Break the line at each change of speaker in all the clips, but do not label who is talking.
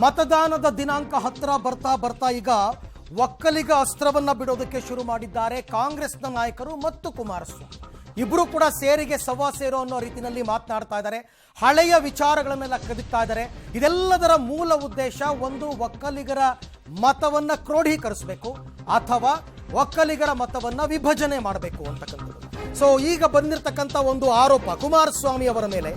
ಮತದಾನದ ದಿನಾಂಕ ಹತ್ತಿರ ಬರ್ತಾ ಈಗ ಒಕ್ಕಲಿಗ ಅಸ್ತ್ರವನ್ನ ಬಿಡೋದಕ್ಕೆ ಶುರು ಮಾಡಿದ್ದಾರೆ ಕಾಂಗ್ರೆಸ್ನ ನಾಯಕರು ಮತ್ತು ಕುಮಾರಸ್ವಾಮಿ. ಇಬ್ಬರು ಕೂಡ ಸೇರಿಗೆ ಸವಾ ಸೇರೋ ಅನ್ನೋ ರೀತಿಯಲ್ಲಿ ಮಾತನಾಡ್ತಾ ಇದ್ದಾರೆ. ಹಳೆಯ ವಿಚಾರಗಳನ್ನೆಲ್ಲ ಕದಿತಾ ಇದ್ದಾರೆ. ಇದೆಲ್ಲದರ ಮೂಲ ಉದ್ದೇಶ ಒಂದು, ಒಕ್ಕಲಿಗರ ಮತವನ್ನ ಕ್ರೋಢೀಕರಿಸಬೇಕು ಅಥವಾ ಒಕ್ಕಲಿಗರ ಮತವನ್ನ ವಿಭಜನೆ ಮಾಡಬೇಕು ಅಂತಕ್ಕಂಥದ್ದು. ಸೊ ಈಗ ಬಂದಿರತಕ್ಕಂಥ ಒಂದು ಆರೋಪ ಕುಮಾರಸ್ವಾಮಿ ಅವರ ಮೇಲೆ,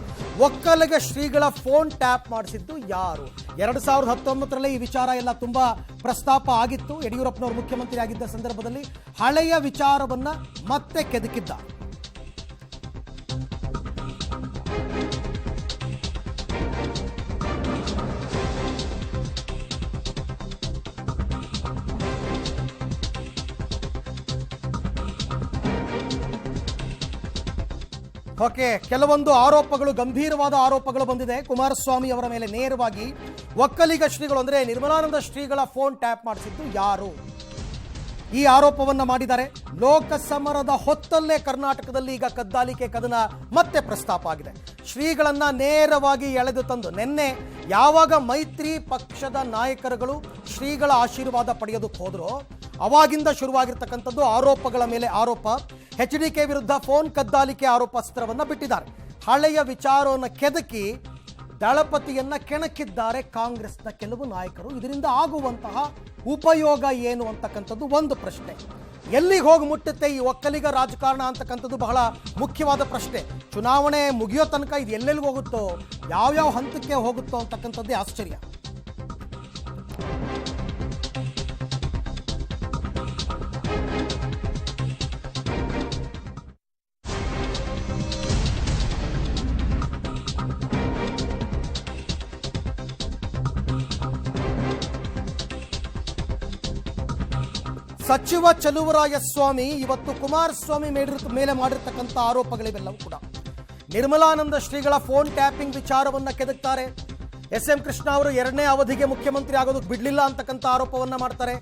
ಒಕ್ಕಲಿಗ ಶ್ರೀಗಳ ಫೋನ್ ಟ್ಯಾಪ್ ಮಾಡಿಸಿದ್ದು ಯಾರು? 2019ರಲ್ಲಿ ಈ ವಿಚಾರ ಎಲ್ಲ ತುಂಬಾ ಪ್ರಸ್ತಾಪ ಆಗಿತ್ತು. ಯಡಿಯೂರಪ್ಪನವರು ಮುಖ್ಯಮಂತ್ರಿ ಆಗಿದ್ದ ಸಂದರ್ಭದಲ್ಲಿ ಹಳೆಯ ವಿಚಾರವನ್ನ ಮತ್ತೆ ಕೆದಕಿದ್ದಾರೆ. ಓಕೆ, ಕೆಲವೊಂದು ಆರೋಪಗಳು, ಗಂಭೀರವಾದ ಆರೋಪಗಳು ಬಂದಿದೆ ಕುಮಾರಸ್ವಾಮಿ ಅವರ ಮೇಲೆ ನೇರವಾಗಿ. ಒಕ್ಕಲಿಗ ಶ್ರೀಗಳು ಅಂದ್ರೆ ನಿರ್ಮಲಾನಂದ ಶ್ರೀಗಳ ಫೋನ್ ಟ್ಯಾಪ್ ಮಾಡಿಸಿದ್ದು ಯಾರು? ಈ ಆರೋಪವನ್ನ ಮಾಡಿದ್ದಾರೆ. ಲೋಕಸಮರದ ಹೊತ್ತಲ್ಲೇ ಕರ್ನಾಟಕದಲ್ಲಿ ಈಗ ಕದ್ದಾಲಿಕೆ ಕದನ ಮತ್ತೆ ಪ್ರಸ್ತಾಪ ಆಗಿದೆ. ಶ್ರೀಗಳನ್ನ ನೇರವಾಗಿ ಎಳೆದು ತಂದು ನಿನ್ನೆ ಯಾವಾಗ ಮೈತ್ರಿ ಪಕ್ಷದ ನಾಯಕರುಗಳು ಶ್ರೀಗಳ ಆಶೀರ್ವಾದ ಪಡೆಯೋದಕ್ಕೆ ಹೋದ್ರೋ ಅವಾಗಿಂದ ಶುರುವಾಗಿರ್ತಕ್ಕಂಥದ್ದು ಆರೋಪಗಳ ಮೇಲೆ ಆರೋಪ. HDK ವಿರುದ್ಧ ಫೋನ್ ಕದ್ದಾಲಿಕೆ ಆರೋಪ ಅಸ್ತ್ರವನ್ನ ಬಿಟ್ಟಿದ್ದಾರೆ. ಹಳೆಯ ವಿಚಾರವನ್ನು ಕೆದಕಿ ದಳಪತಿಯನ್ನ ಕೆಣಕಿದ್ದಾರೆ ಕಾಂಗ್ರೆಸ್ನ ಕೆಲವು ನಾಯಕರು. ಇದರಿಂದ ಆಗುವಂತಹ ಉಪಯೋಗ ಏನು ಅಂತಕ್ಕಂಥದ್ದು ಒಂದು ಪ್ರಶ್ನೆ. ಎಲ್ಲಿಗೆ ಹೋಗಿ ಮುಟ್ಟುತ್ತೆ ಈ ಒಕ್ಕಲಿಗ ರಾಜಕಾರಣ ಅಂತಕ್ಕಂಥದ್ದು ಬಹಳ ಮುಖ್ಯವಾದ ಪ್ರಶ್ನೆ. ಚುನಾವಣೆ ಮುಗಿಯೋ ತನಕ ಇದು ಎಲ್ಲೆಲ್ಲಿಗೆ ಹೋಗುತ್ತೋ, ಯಾವ್ಯಾವ ಹಂತಕ್ಕೆ ಹೋಗುತ್ತೋ ಅಂತಕ್ಕಂಥದ್ದೇ ಆಶ್ಚರ್ಯ. ಸಚಿವ ಚಲುವರಾಯಸ್ವಾಮಿ ಇವತ್ತು ಕುಮಾರಸ್ವಾಮಿ ಮೇಲೆ ಮಾಡಿರ್ತಕ್ಕಂಥ ಆರೋಪಗಳಿವೆಲ್ಲವೂ ಕೂಡ ನಿರ್ಮಲಾನಂದ ಶ್ರೀಗಳ ಫೋನ್ ಟ್ಯಾಪಿಂಗ್ ವಿಚಾರವನ್ನ ಕೆದಕ್ತಾರೆ. SM ಕೃಷ್ಣ ಅವರು 2ನೇ ಅವಧಿಗೆ ಮುಖ್ಯಮಂತ್ರಿ ಆಗೋದಕ್ಕೆ ಬಿಡಲಿಲ್ಲ ಅಂತಕ್ಕಂಥ ಆರೋಪವನ್ನ ಮಾಡ್ತಾರೆ.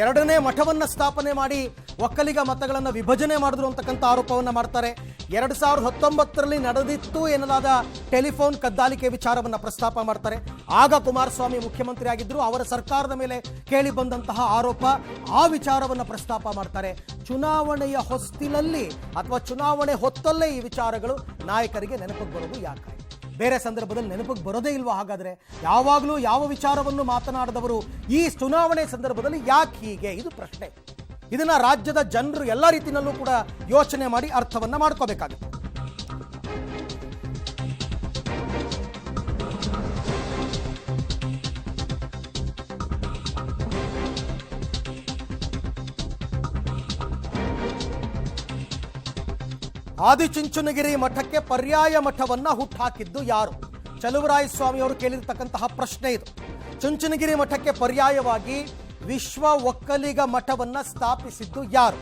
2ನೇ ಮಠವನ್ನ ಸ್ಥಾಪನೆ ಮಾಡಿ ಒಕ್ಕಲಿಗ ಮತಗಳನ್ನು ವಿಭಜನೆ ಮಾಡಿದ್ರು ಅಂತಕ್ಕಂಥ ಆರೋಪವನ್ನ ಮಾಡ್ತಾರೆ. 2019ರಲ್ಲಿ ನಡೆದಿತ್ತು ಎನ್ನಲಾದ ಟೆಲಿಫೋನ್ ಕದ್ದಾಲಿಕೆ ವಿಚಾರವನ್ನ ಪ್ರಸ್ತಾಪ ಮಾಡ್ತಾರೆ. ಆಗ ಕುಮಾರಸ್ವಾಮಿ ಮುಖ್ಯಮಂತ್ರಿ ಆಗಿದ್ರು, ಅವರ ಸರ್ಕಾರದ ಮೇಲೆ ಕೇಳಿ ಬಂದಂತಹ ಆರೋಪ, ಆ ವಿಚಾರವನ್ನ ಪ್ರಸ್ತಾಪ ಮಾಡ್ತಾರೆ. ಚುನಾವಣೆಯ ಹೊಸ್ತಿಲಲ್ಲಿ ಅಥವಾ ಚುನಾವಣೆ ಹೊತ್ತಲ್ಲೇ ಈ ವಿಚಾರಗಳು ನಾಯಕರಿಗೆ ನೆನಪಿಗೆ ಬರೋದು ಯಾಕೆ? ಬೇರೆ ಸಂದರ್ಭದಲ್ಲಿ ನೆನಪಿಗೆ ಬರೋದೇ ಇಲ್ವಾ? ಹಾಗಾದ್ರೆ ಯಾವಾಗಲೂ ಯಾವ ವಿಚಾರವನ್ನು ಮಾತನಾಡಿದವರು ಈ ಚುನಾವಣೆ ಸಂದರ್ಭದಲ್ಲಿ ಯಾಕೆ ಹೀಗೆ? ಇದು ಪ್ರಶ್ನೆ. ಇದನ್ನ ರಾಜ್ಯದ ಜನರು ಎಲ್ಲ ರೀತಿಯಲ್ಲೂ ಕೂಡ ಯೋಚನೆ ಮಾಡಿ ಅರ್ಥವನ್ನ ಮಾಡ್ಕೋಬೇಕಾಗುತ್ತೆ. ಆದಿಚುಂಚನಗಿರಿ ಮಠಕ್ಕೆ ಪರ್ಯಾಯ ಮಠವನ್ನ ಹುಟ್ಟಾಕಿದ್ದು ಯಾರು? ಚಲುವರಾಯಸ್ವಾಮಿ ಅವರು ಕೇಳಿರ್ತಕ್ಕಂತಹ ಪ್ರಶ್ನೆ ಇದು. ಚುಂಚನಗಿರಿ ಮಠಕ್ಕೆ ಪರ್ಯಾಯವಾಗಿ ವಿಶ್ವ ಒಕ್ಕಲಿಗ ಮಠವನ್ನ ಸ್ಥಾಪಿಸಿದ್ದು ಯಾರು?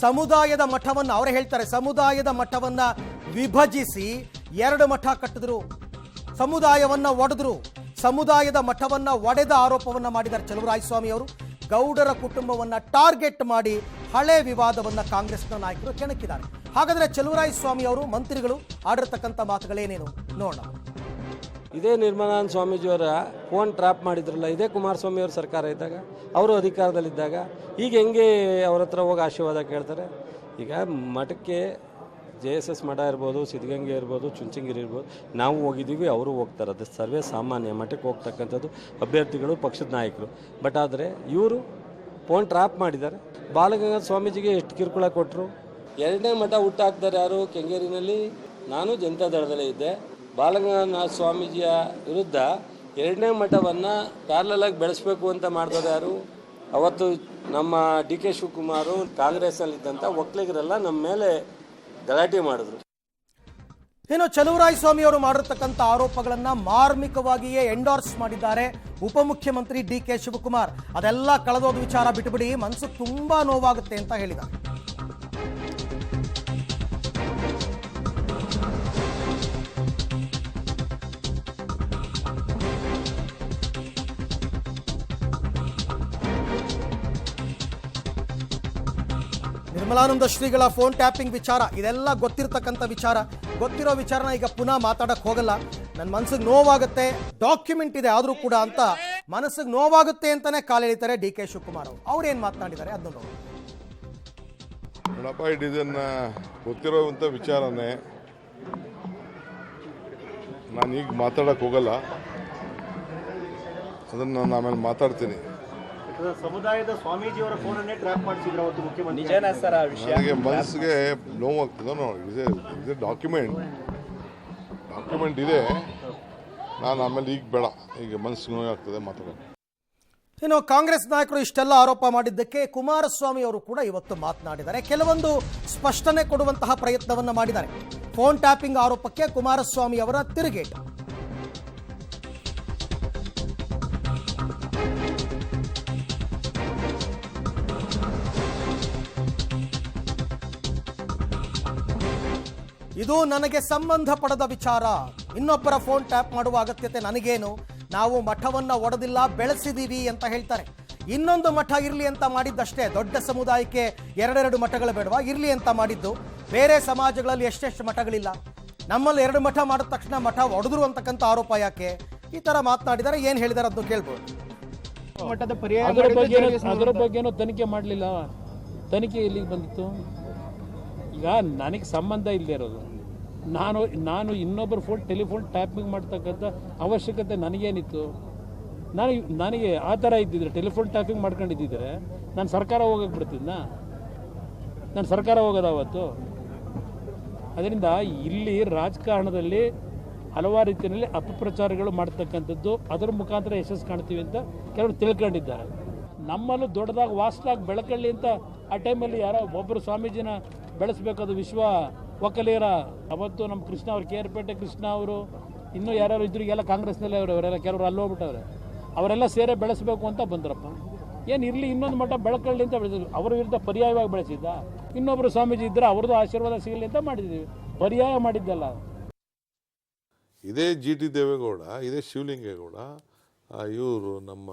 ಸಮುದಾಯದ ಮಠವನ್ನ, ಅವರು ಹೇಳ್ತಾರೆ ಸಮುದಾಯದ ಮಠವನ್ನ ವಿಭಜಿಸಿ 2 ಮಠ ಕಟ್ಟಿದ್ರು, ಸಮುದಾಯವನ್ನ ಒಡೆದ್ರು. ಸಮುದಾಯದ ಮಠವನ್ನ ಒಡೆದ ಆರೋಪವನ್ನ ಮಾಡಿದ್ದಾರೆ ಚಲುವರಾಯಸ್ವಾಮಿ ಅವರು. ಗೌಡರ ಕುಟುಂಬವನ್ನ ಟಾರ್ಗೆಟ್ ಮಾಡಿ ಹಳೆ ವಿವಾದವನ್ನ ಕಾಂಗ್ರೆಸ್ನ ನಾಯಕರು ಕೆಣಕಿದ್ದಾರೆ. ಹಾಗಾದ್ರೆ ಚಲುವರಾಯಸ್ವಾಮಿ ಅವರು ಮಂತ್ರಿಗಳು ಆಡಿರ್ತಕ್ಕಂಥ ಮಾತುಗಳೇನೇನು ನೋಡೋಣ.
ಇದೇ ನಿರ್ಮಲಾನಂದ ಸ್ವಾಮೀಜಿಯವರ ಫೋನ್ ಟ್ರ್ಯಾಪ್ ಮಾಡಿದ್ರಲ್ಲ, ಇದೇ ಕುಮಾರಸ್ವಾಮಿ ಅವ್ರ ಸರ್ಕಾರ ಇದ್ದಾಗ, ಅವರು ಅಧಿಕಾರದಲ್ಲಿದ್ದಾಗ. ಈಗ ಹೆಂಗೆ ಅವ್ರ ಹತ್ರ ಹೋಗಿ ಆಶೀರ್ವಾದ ಕೇಳ್ತಾರೆ? ಈಗ ಮಠಕ್ಕೆ JSS ಮಠ ಇರ್ಬೋದು, ಸಿದ್ಧಗಂಗೆ ಇರ್ಬೋದು, ಚುಂಚನಗಿರಿ ಇರ್ಬೋದು, ನಾವು ಹೋಗಿದ್ದೀವಿ, ಅವರು ಹೋಗ್ತಾರೆ. ಅದು ಸರ್ವೇ ಸಾಮಾನ್ಯ. ಮಠಕ್ಕೆ ಹೋಗ್ತಕ್ಕಂಥದ್ದು ಅಭ್ಯರ್ಥಿಗಳು, ಪಕ್ಷದ ನಾಯಕರು. ಬಟ್ ಆದರೆ ಇವರು ಫೋನ್ ಟ್ರ್ಯಾಪ್ ಮಾಡಿದ್ದಾರೆ. ಬಾಲಗಂಗಾಧರ ಸ್ವಾಮೀಜಿಗೆ ಎಷ್ಟು ಕಿರುಕುಳ ಕೊಟ್ಟರು. 2ನೇ ಮಠ ಹುಟ್ಟಾಕ್ತಾರೆ ಯಾರು? ಕೆಂಗೇರಿನಲ್ಲಿ. ನಾನು ಜನತಾ ದಳದಲ್ಲೇ ಇದ್ದೆ. ಬಾಲಗಂಗಾಧರ ಸ್ವಾಮೀಜಿಯ ವಿರುದ್ಧ 2ನೇ ಮಠವನ್ನು ಪ್ಯಾರಲಲ್ ಬೆಳೆಸಬೇಕು ಅಂತ ಮಾಡಿದವರು ಯಾರು? ಅವತ್ತು ನಮ್ಮ DK ಶಿವಕುಮಾರು ಕಾಂಗ್ರೆಸ್ನಲ್ಲಿದ್ದಂಥ ಒಕ್ಕಲಿಗರೆಲ್ಲ ನಮ್ಮ ಮೇಲೆ ಗಲಾಟೆ ಮಾಡಿದ್ರು.
ಏನು ಚಲುವರಾಯಸ್ವಾಮಿ ಅವರು ಮಾಡಿರ್ತಕ್ಕಂಥ ಆರೋಪಗಳನ್ನ ಮಾರ್ಮಿಕವಾಗಿಯೇ ಎಂಡೋರ್ಸ್ ಮಾಡಿದ್ದಾರೆ ಉಪಮುಖ್ಯಮಂತ್ರಿ DK ಶಿವಕುಮಾರ್. ಅದೆಲ್ಲ ಕಳೆದೋದ ವಿಚಾರ ಬಿಟ್ಟುಬಿಡಿ, ಮನಸ್ಸು ತುಂಬಾ ನೋವಾಗುತ್ತೆ ಅಂತ ಹೇಳಿದ್ದಾರೆ. ನಿರ್ಮಲಾನಂದ ಶ್ರೀಗಳ ಫೋನ್ ಟ್ಯಾಪಿಂಗ್ ವಿಚಾರ ಇದೆಲ್ಲ ಗೊತ್ತಿರತಕ್ಕಂಥ ವಿಚಾರ. ಗೊತ್ತಿರೋ ವಿಚಾರನ ಈಗ ಪುನಃ ಮಾತಾಡಕ್ ಹೋಗಲ್ಲ. ನನ್ನ ಮನಸ್ಸಿಗೆ ನೋವಾಗುತ್ತೆ, ಡಾಕ್ಯುಮೆಂಟ್ ಇದೆ ಆದರೂ ಕೂಡ ಅಂತ ಮನಸ್ಸಿಗೆ ನೋವಾಗುತ್ತೆ ಅಂತಾನೆ ಕಾಲೆಳಿತಾರೆ ಡಿ ಕೆ ಶಿವಕುಮಾರ್ ಅವರು. ಅವ್ರೇನು ಮಾತನಾಡಿದ್ದಾರೆ ಅದನ್ನು ನೋಡಿ.
ನೋಡಪ್ಪ, ಇದನ್ನ ಗೊತ್ತಿರೋವಂಥ ವಿಚಾರನೇ, ನಾನು ಈಗ ಮಾತಾಡಕ್ಕೆ ಹೋಗಲ್ಲ, ಅದನ್ನು ನಾನು ಆಮೇಲೆ ಮಾತಾಡ್ತೀನಿ.
ಸಮುದಾಯದ ಸ್ವಾಮೀಜಿಯವರ ಫೋನನ್ನೇ ಟ್ರ್ಯಾಪ್ ಮಾಡಿಸಿದ್ರು ಅವತ್ತು ಮುಖ್ಯಮಂತ್ರಿ. ನಿಜನಾ ಸರ್ ಆ ವಿಷಯ?
ನನಗೆ ಮನಸ್ಸಿಗೆ ನೋವಾಗ್ತದೆ. ಇದೆ ಡಾಕ್ಯುಮೆಂಟ್ ಇದೆ. ನಾನು ಆಮೇಲೆ ಈಗ ಬೇಡ, ಈಗ ಮನಸ್ಸಿಗೆ ನೋವಾಗ್ತದೆ ಮಾತಾಡೋದು.
ಇನ್ನು ಕಾಂಗ್ರೆಸ್ ನಾಯಕರು ಇಷ್ಟೆಲ್ಲ ಆರೋಪ ಮಾಡಿದ್ದಕ್ಕೆ ಕುಮಾರಸ್ವಾಮಿ ಅವರು ಕೂಡ ಇವತ್ತು ಮಾತನಾಡಿದ್ದಾರೆ. ಕೆಲವೊಂದು ಸ್ಪಷ್ಟನೆ ಕೊಡುವಂತಹ ಪ್ರಯತ್ನವನ್ನ ಮಾಡಿದ್ದಾರೆ. ಫೋನ್ ಟ್ಯಾಪಿಂಗ್ ಆರೋಪಕ್ಕೆ ಕುಮಾರಸ್ವಾಮಿ ಅವರ ತಿರುಗೇಟು. ಇದು ನನಗೆ ಸಂಬಂಧಪಡದ ವಿಚಾರ. ಇನ್ನೊಬ್ಬರ ಫೋನ್ ಟ್ಯಾಪ್ ಮಾಡುವ ಅಗತ್ಯತೆ ನನಗೇನು? ನಾವು ಮಠವನ್ನ ಒಡೆದಿಲ್ಲ, ಬೆಳೆಸಿದೀವಿ ಅಂತ ಹೇಳ್ತಾರೆ. ಇನ್ನೊಂದು ಮಠ ಇರಲಿ ಅಂತ ಮಾಡಿದ್ದಷ್ಟೇ. ದೊಡ್ಡ ಸಮುದಾಯಕ್ಕೆ ಎರಡೆರಡು ಮಠಗಳು ಬೇಡವಾ? ಇರಲಿ ಅಂತ ಮಾಡಿದ್ದು. ಬೇರೆ ಸಮಾಜಗಳಲ್ಲಿ ಎಷ್ಟೆಷ್ಟು ಮಠಗಳಿಲ್ಲ, ನಮ್ಮಲ್ಲಿ 2 ಮಠ ಮಾಡಿದ ತಕ್ಷಣ ಮಠ ಒಡೆದ್ರು ಅಂತಕ್ಕಂಥ ಆರೋಪ ಯಾಕೆ? ಈ ತರ ಮಾತನಾಡಿದರೆ ಏನು ಹೇಳಿದಾರೆ ಅದನ್ನು ಕೇಳ್ಬೋದು.
ಅದರ ಬಗ್ಗೆನೂ ತನಿಖೆ ಮಾಡಲಿಲ್ಲ. ತನಿಖೆ ಇಲ್ಲಿಗೆ ಬಂದಿತ್ತು. ಈಗ ನನಗೆ ಸಂಬಂಧ ಇಲ್ಲದೆ ಇರೋದು, ನಾನು ಇನ್ನೊಬ್ಬರ ಟೆಲಿಫೋನ್ ಟ್ಯಾಪಿಂಗ್ ಮಾಡ್ತಕ್ಕಂಥ ಅವಶ್ಯಕತೆ ನನಗೇನಿತ್ತು? ನನಗೆ ಆ ಥರ ಇದ್ದಿದ್ರೆ, ಟೆಲಿಫೋನ್ ಟ್ಯಾಪಿಂಗ್ ಮಾಡ್ಕೊಂಡಿದ್ದಿದ್ರೆ ನಾನು ಸರ್ಕಾರ ಹೋಗಕ್ಕೆ ಬಿಡ್ತಿದ್ನಾ? ನಾನು ಸರ್ಕಾರ ಹೋಗೋದು ಅವತ್ತು. ಅದರಿಂದ ಇಲ್ಲಿ ರಾಜಕಾರಣದಲ್ಲಿ ಹಲವಾರು ರೀತಿಯಲ್ಲಿ ಅಪಪ್ರಚಾರಗಳು ಮಾಡ್ತಕ್ಕಂಥದ್ದು, ಅದರ ಮುಖಾಂತರ ಯಶಸ್ಸು ಕಾಣ್ತೀವಿ ಅಂತ ಕೆಲವರು ತಿಳ್ಕೊಂಡಿದ್ದಾರೆ. ನಮ್ಮಲ್ಲೂ ದೊಡ್ಡದಾಗಿ ವಾಸ್ಟಾಗಿ ಬೆಳಕಳ್ಳಿ ಅಂತ ಆ ಟೈಮಲ್ಲಿ ಯಾರೋ ಒಬ್ಬರು ಸ್ವಾಮೀಜಿನ ಬೆಳೆಸಬೇಕದು ವಿಶ್ವ ಒಕ್ಕಲಿಗರ. ಅವತ್ತು ನಮ್ಮ ಕೃಷ್ಣ ಅವರು, ಕೇರ್ಪೇಟೆ ಕೃಷ್ಣ ಅವರು, ಇನ್ನೂ ಯಾರ್ಯಾರು ಇದ್ರು, ಎಲ್ಲ ಕಾಂಗ್ರೆಸ್ನಲ್ಲೇ ಅವರೆಲ್ಲ ಕೆಲವರು ಅಲ್ಲಿ ಹೋಗ್ಬಿಟ್ಟವ್ರೆ. ಅವರೆಲ್ಲ ಸೇರೇ ಬೆಳೆಸಬೇಕು ಅಂತ ಬಂದ್ರಪ್ಪ. ಏನು ಇರಲಿ, ಇನ್ನೊಂದು ಮಠ ಬೆಳಕಳ್ಳಿ ಅಂತ ಬೆಳೆಸಿದ್ರು. ಅವರ ವಿರುದ್ಧ ಪರ್ಯಾಯವಾಗಿ ಬೆಳೆಸಿದ್ದ. ಇನ್ನೊಬ್ಬರು ಸ್ವಾಮೀಜಿ ಇದ್ದರೆ ಅವ್ರದ್ದು ಆಶೀರ್ವಾದ ಸಿಗಲಿ ಅಂತ ಮಾಡಿದ್ದೀವಿ. ಪರ್ಯಾಯ ಮಾಡಿದ್ದಲ್ಲ.
ಇದೇ ಜಿ ಟಿ ದೇವೇಗೌಡ, ಇದೇ ಶಿವಲಿಂಗೇಗೌಡ, ಇವರು ನಮ್ಮ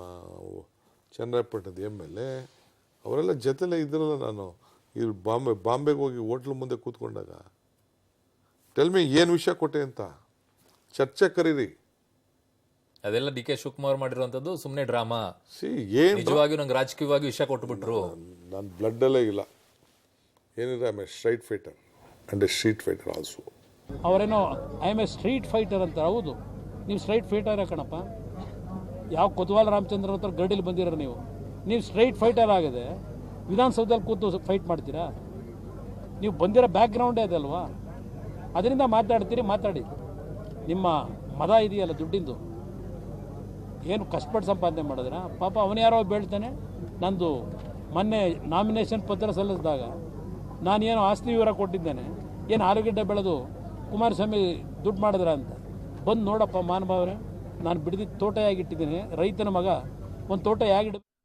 ಚನ್ನರಾಯಪಟ್ಟಣದ MLA, ಅವರೆಲ್ಲ ಜೊತೆಲೇ ಇದ್ರಲ್ಲ. ನಾನು ಇವ್ರು ಬಾಂಬೆಗೆ ಹೋಗಿ ಹೋಟ್ಲ್ ಮುಂದೆ ಕೂತ್ಕೊಂಡಾಗ ಟೆಲ್ಮಿ ಏನು ವಿಷಯ ಕೊಟ್ಟೆ ಅಂತ ಚರ್ಚೆ ಕರೀರಿ.
ಅದೆಲ್ಲ ಡಿ ಕೆ ಶಿವಕುಮಾರ್ ಮಾಡಿರುವಂತದ್ದು ಸುಮ್ಮನೆ ಡ್ರಾಮಾ.
ಏನು
ನಿಜವಾಗಿಯೂ ನಂಗೆ ರಾಜಕೀಯವಾಗಿ ವಿಷಯ ಕೊಟ್ಬಿಟ್ರು.
ನನ್ನ ಬ್ಲಡ್ಡಲ್ಲೇ ಇಲ್ಲ. ಏನಿದೆ, I am a straight fighter and a street fighter also.
ಅವರೇನೋ I am a street fighter ಅಂತ. ಹೌದು, ನೀವು ಸ್ಟ್ರೈಟ್ ಫೈಟರ್ ಕಣಪ್ಪ. ಯಾವ ಕೊತ್ವಾಲ್ ರಾಮಚಂದ್ರ ಹತ್ರ ಗಡಿಲಿ ಬಂದಿರೋ ನೀವು ಸ್ಟ್ರೈಟ್ ಫೈಟರ್ ಆಗಿದೆ. ವಿಧಾನಸೌಧದಲ್ಲಿ ಕೂತು ಫೈಟ್ ಮಾಡ್ತೀರಾ? ನೀವು ಬಂದಿರೋ ಬ್ಯಾಕ್ಗ್ರೌಂಡೇ ಅದಲ್ವಾ? ಅದರಿಂದ ಮಾತಾಡಿ. ನಿಮ್ಮ ಮದ ಇದೆಯಲ್ಲ ದುಡ್ಡಿಂದು, ಏನು ಕಷ್ಟಪಟ್ಟು ಸಂಪಾದನೆ ಮಾಡಿದ್ರ? ಪಾಪ ಅವನು ಯಾರೋ ಬೀಳ್ತಾನೆ. ನಂದು ಮೊನ್ನೆ ನಾಮಿನೇಷನ್ ಪತ್ರ ಸಲ್ಲಿಸಿದಾಗ ನಾನೇನು ಆಸ್ತಿ ವಿವರ ಕೊಟ್ಟಿದ್ದೇನೆ, ಏನು ಆಲೂಗಡ್ಡೆ ಬೆಳೆದು ಕುಮಾರಸ್ವಾಮಿ ದುಡ್ಡು ಮಾಡಿದ್ರ ಅಂತ. ಬಂದು ನೋಡಪ್ಪ ಮಾನಭಾವರೇ, ನಾನು ಬಿಡದಿದ್ದ ತೋಟ ಹೇಗಿಟ್ಟಿದ್ದೀನಿ. ರೈತನ ಮಗ ಒಂದು ತೋಟ ಹೇಗಿಡ